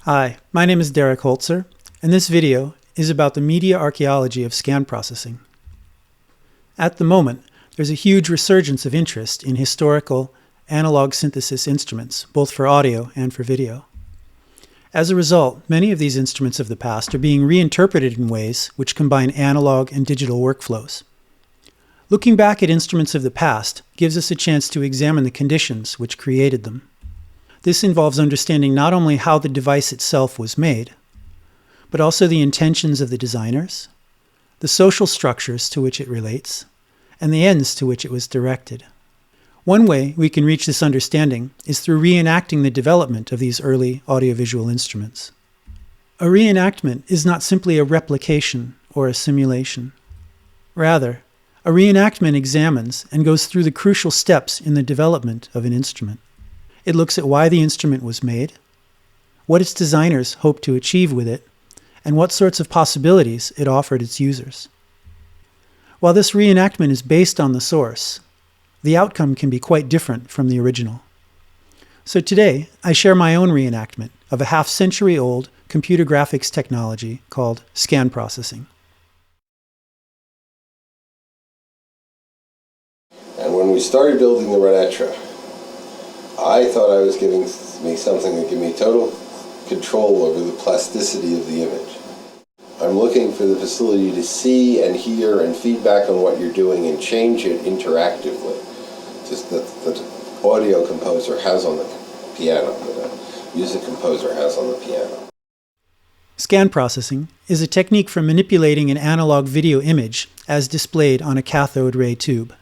Hi, my name is Derek HOLZER, and this video is about the media archaeology of scan processing. At the moment, there's a huge resurgence of interest in historical analog synthesis instruments, both for audio and for video. As a result, many of these instruments of the past are being reinterpreted in ways which combine analog and digital workflows. Looking back at instruments of the past gives us a chance to examine the conditions which created them. This involves understanding not only how the device itself was made, but also the intentions of the designers, the social structures to which it relates, and the ends to which it was directed. One way we can reach this understanding is through reenacting the development of these early audiovisual instruments. A reenactment is not simply a replication or a simulation. Rather, a reenactment examines and goes through the crucial steps in the development of an instrument. It looks at why the instrument was made, what its designers hoped to achieve with it, and what sorts of possibilities it offered its users. While this reenactment is based on the source, the outcome can be quite different from the original. So today, I share my own reenactment of a half-century-old computer graphics technology called scan processing. And when we started building the Rutt, I thought I was giving me something that gave me total control over the plasticity of the image. I'm looking for the facility to see and hear and feedback on what you're doing and change it interactively. Just that the audio composer has on the piano, that a music composer has on the piano. Scan processing is a technique for manipulating an analog video image as displayed on a cathode ray tube.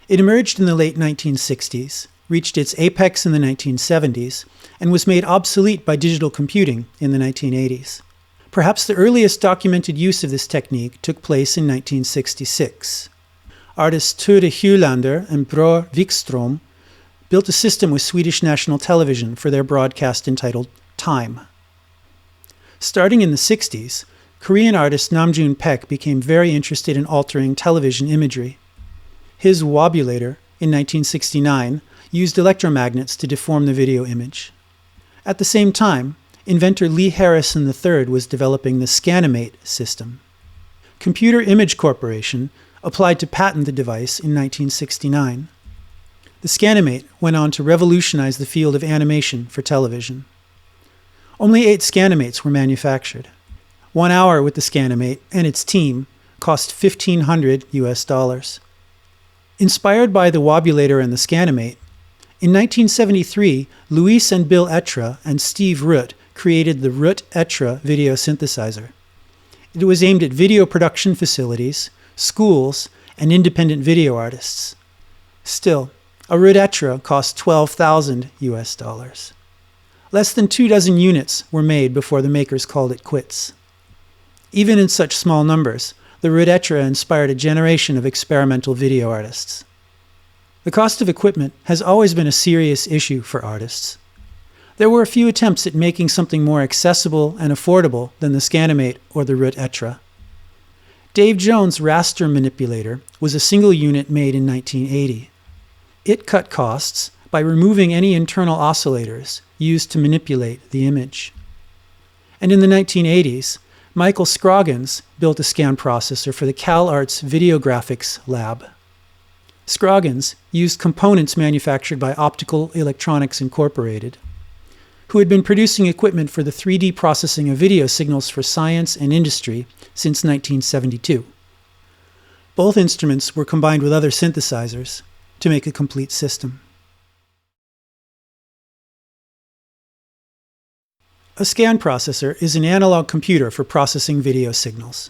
It emerged in the late 1960s, reached its apex in the 1970s, and was made obsolete by digital computing in the 1980s. Perhaps the earliest documented use of this technique took place in 1966. Artists Ture Hylander and Bror Wikström built a system with Swedish National Television for their broadcast entitled Time. Starting in the 60s, Korean artist Namjoon Paik became very interested in altering television imagery. His wobulator, in 1969, used electromagnets to deform the video image. At the same time, inventor Lee Harrison III was developing the Scanimate system. Computer Image Corporation applied to patent the device in 1969. The Scanimate went on to revolutionize the field of animation for television. Only 8 Scanimates were manufactured. 1 hour with the Scanimate and its team cost $1,500. Inspired by the wobulator and the Scanimate, in 1973, Luis and Bill Etra and Steve Rutt created the Rutt Etra Video Synthesizer. It was aimed at video production facilities, schools, and independent video artists. Still, a Rutt Etra cost $12,000. Less than 24 units were made before the makers called it quits. Even in such small numbers, the Rutt Etra inspired a generation of experimental video artists. The cost of equipment has always been a serious issue for artists. There were a few attempts at making something more accessible and affordable than the Scanimate or the Rutt Etra. Dave Jones' raster manipulator was a single unit made in 1980. It cut costs by removing any internal oscillators used to manipulate the image. And in the 1980s, Michael Scroggins built a scan processor for the CalArts Video Graphics Lab. Scroggins used components manufactured by Optical Electronics Incorporated, who had been producing equipment for the 3D processing of video signals for science and industry since 1972. Both instruments were combined with other synthesizers to make a complete system. A scan processor is an analog computer for processing video signals.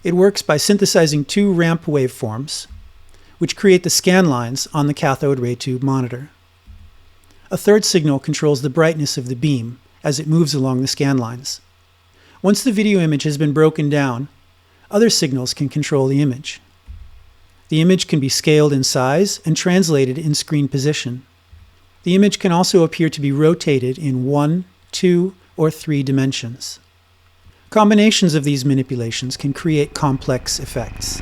It works by synthesizing 2 ramp waveforms, which create the scan lines on the cathode ray tube monitor. A third signal controls the brightness of the beam as it moves along the scan lines. Once the video image has been broken down, other signals can control the image. The image can be scaled in size and translated in screen position. The image can also appear to be rotated in 1, 2, or 3 dimensions. Combinations of these manipulations can create complex effects.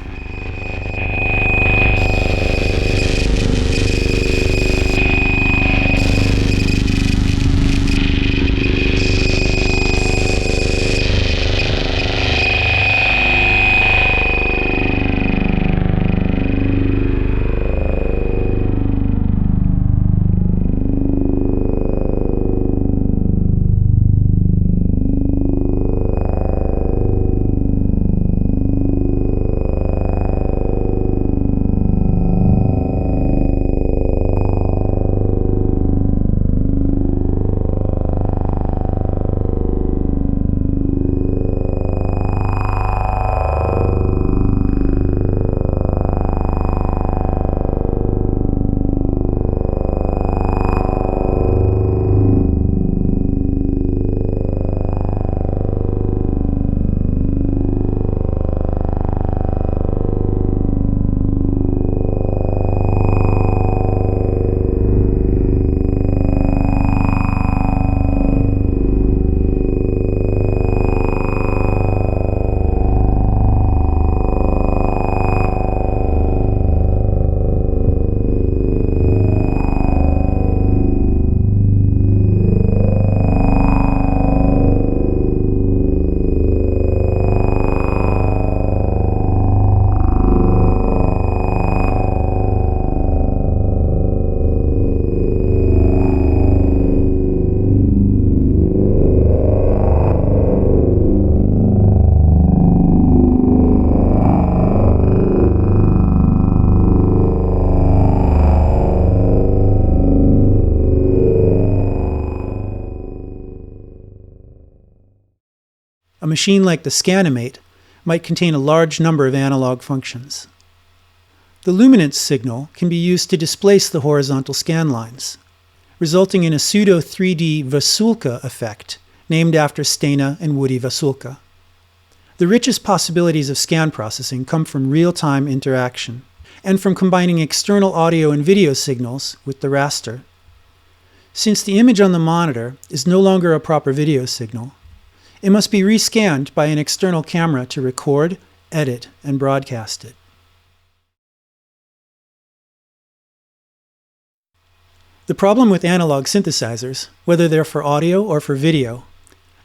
machine like the Scanimate might contain a large number of analog functions. The luminance signal can be used to displace the horizontal scan lines, resulting in a pseudo 3D Vasulka effect named after Stena and Woody Vasulka. The richest possibilities of scan processing come from real-time interaction and from combining external audio and video signals with the raster. Since the image on the monitor is no longer a proper video signal, it must be rescanned by an external camera to record, edit, and broadcast it. The problem with analog synthesizers, whether they're for audio or for video,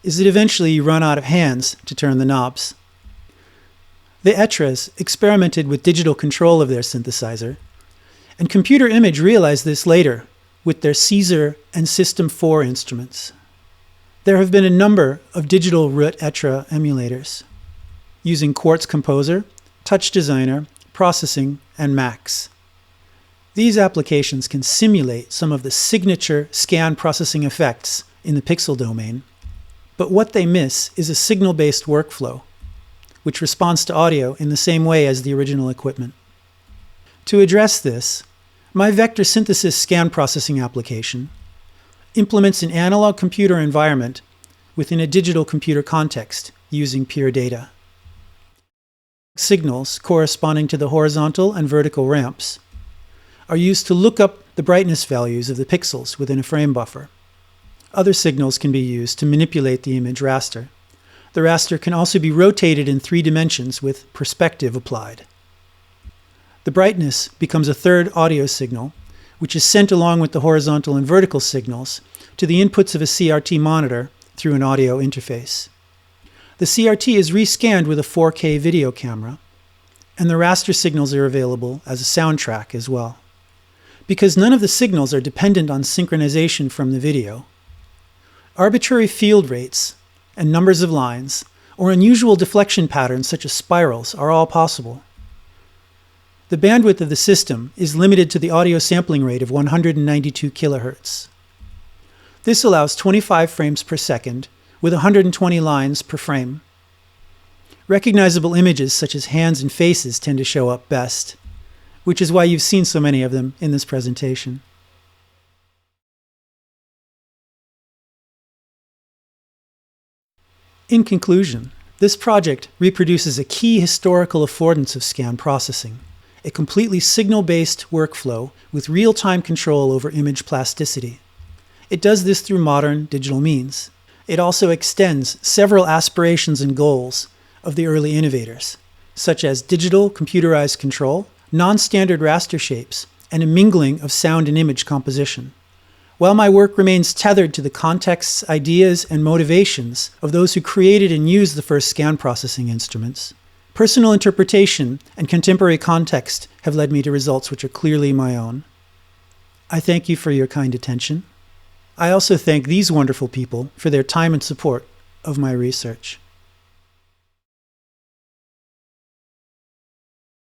is that eventually you run out of hands to turn the knobs. The Etras experimented with digital control of their synthesizer, and Computer Image realized this later with their HOLZER and System 4 instruments. There have been a number of digital Rutt Etra emulators, using Quartz Composer, Touch Designer, Processing, and Max. These applications can simulate some of the signature scan processing effects in the pixel domain, but what they miss is a signal-based workflow, which responds to audio in the same way as the original equipment. To address this, my vector synthesis scan processing application implements an analog computer environment within a digital computer context using pure data. Signals corresponding to the horizontal and vertical ramps are used to look up the brightness values of the pixels within a frame buffer. Other signals can be used to manipulate the image raster. The raster can also be rotated in 3 dimensions with perspective applied. The brightness becomes a third audio signal, which is sent along with the horizontal and vertical signals to the inputs of a CRT monitor through an audio interface. The CRT is rescanned with a 4K video camera, and the raster signals are available as a soundtrack as well. Because none of the signals are dependent on synchronization from the video, arbitrary field rates and numbers of lines, or unusual deflection patterns such as spirals are all possible. The bandwidth of the system is limited to the audio sampling rate of 192 kHz. This allows 25 frames per second with 120 lines per frame. Recognizable images such as hands and faces tend to show up best, which is why you've seen so many of them in this presentation. In conclusion, this project reproduces a key historical affordance of scan processing, a completely signal-based workflow with real-time control over image plasticity. It does this through modern digital means. It also extends several aspirations and goals of the early innovators, such as digital computerized control, non-standard raster shapes, and a mingling of sound and image composition. While my work remains tethered to the contexts, ideas, and motivations of those who created and used the first scan processing instruments, personal interpretation and contemporary context have led me to results which are clearly my own. I thank you for your kind attention. I also thank these wonderful people for their time and support of my research.